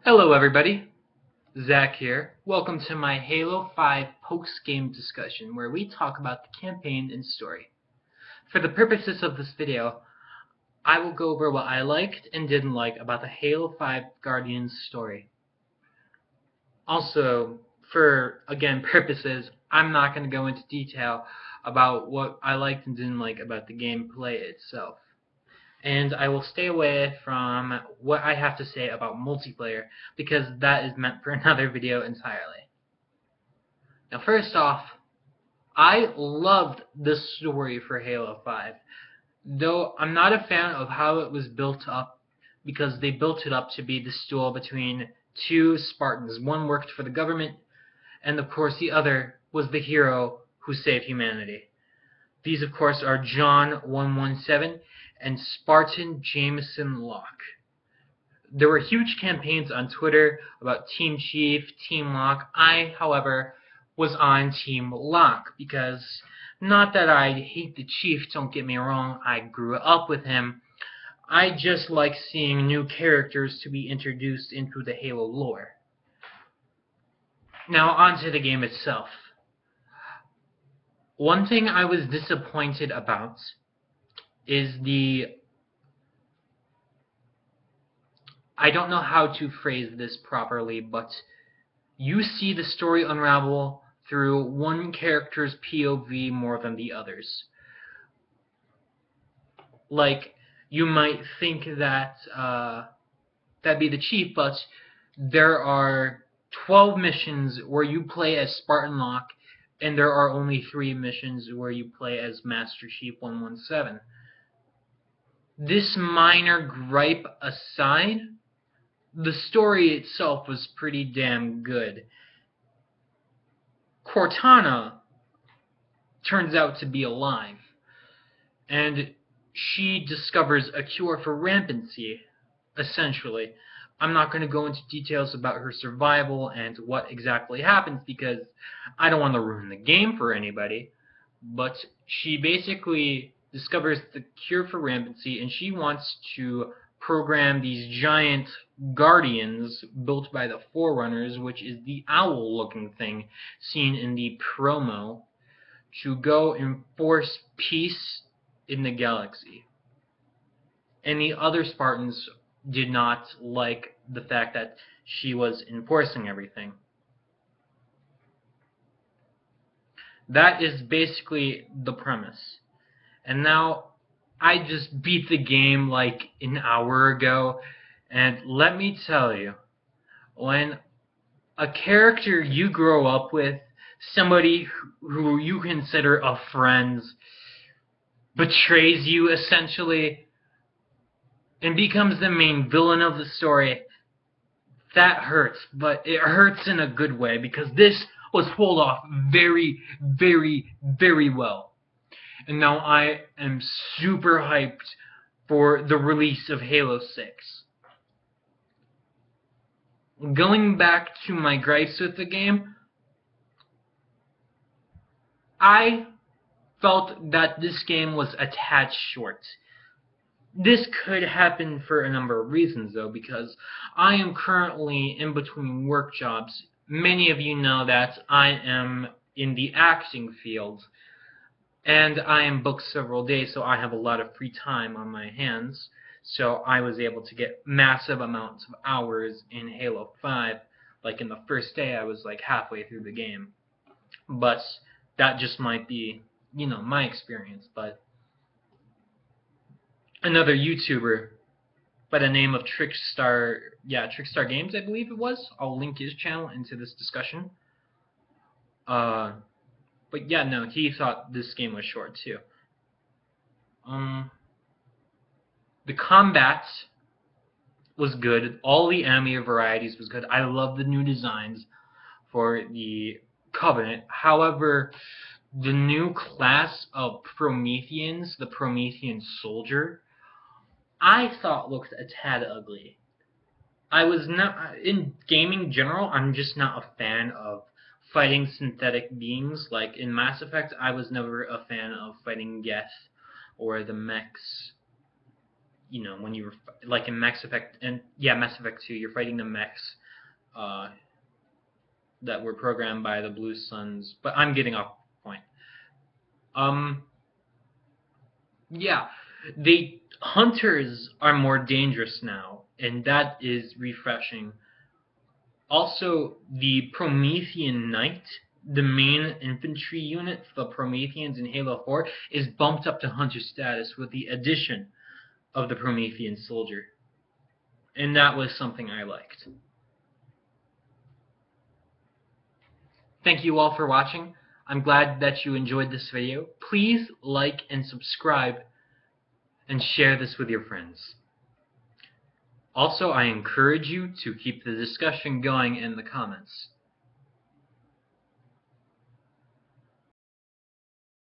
Hello everybody, Zach here. Welcome to my Halo 5 post-game discussion where we talk about the campaign and story. For the purposes of this video, I will go over what I liked and didn't like about the Halo 5 Guardians story. Also, for, again, purposes, I'm not going to go into detail about what I liked and didn't like about the gameplay itself. And I will stay away from what I have to say about multiplayer because that is meant for another video entirely. Now, first off, I loved the story for Halo 5, though I'm not a fan of how it was built up because they built it up to be this duel between two Spartans. One worked for the government, and of course the other was the hero who saved humanity. These, of course, are John 117 and Spartan Jameson Locke. There were huge campaigns on Twitter about Team Chief, Team Locke. I, however, was on Team Locke because, not that I hate the Chief, don't get me wrong, I grew up with him. I just like seeing new characters to be introduced into the Halo lore. Now, onto the game itself. One thing I was disappointed about is I don't know how to phrase this properly, but you see the story unravel through one character's POV more than the others. Like, you might think that that'd be the Chief, but there are 12 missions where you play as Spartan Locke, and there are only 3 missions where you play as Master Chief 117. This minor gripe aside, the story itself was pretty damn good. Cortana turns out to be alive, and she discovers a cure for rampancy, essentially. I'm not going to go into details about her survival and what exactly happens because I don't want to ruin the game for anybody, but she basically discovers the cure for rampancy and she wants to program these giant guardians built by the Forerunners, which is the owl-looking thing seen in the promo, to go enforce peace in the galaxy. And the other Spartans did not like the fact that she was enforcing everything. That is basically the premise. And now, I just beat the game like an hour ago, and let me tell you, when a character you grow up with, somebody who you consider a friend, betrays you essentially, and becomes the main villain of the story, that hurts, but it hurts in a good way because this was pulled off very, very, very well. And now I am super hyped for the release of Halo 6. Going back to my gripes with the game, I felt that this game was a tad short. This could happen for a number of reasons, though, because I am currently in between work jobs. Many of you know that I am in the acting field, and I am booked several days, so I have a lot of free time on my hands. So I was able to get massive amounts of hours in Halo 5. Like in the first day, I was like halfway through the game. But that just might be, my experience. But another YouTuber by the name of Trickstar Games, I believe it was. I'll link his channel into this discussion. But yeah, no, he thought this game was short too. The combat was good. All the enemy varieties was good. I love the new designs for the Covenant. However, the new class of Prometheans, the Promethean Soldier, I thought looked a tad ugly. I was not, in gaming in general, I'm just not a fan of fighting synthetic beings. Like in Mass Effect, I was never a fan of fighting Geth or the mechs. when you were like in Mass Effect, and yeah, Mass Effect 2, you're fighting the mechs that were programmed by the Blue Suns. But I'm getting off point. Yeah, the hunters are more dangerous now, and that is refreshing. Also, the Promethean Knight, the main infantry unit for the Prometheans in Halo 4, is bumped up to hunter status with the addition of the Promethean soldier. And that was something I liked. Thank you all for watching. I'm glad that you enjoyed this video. Please like and subscribe and share this with your friends. Also, I encourage you to keep the discussion going in the comments.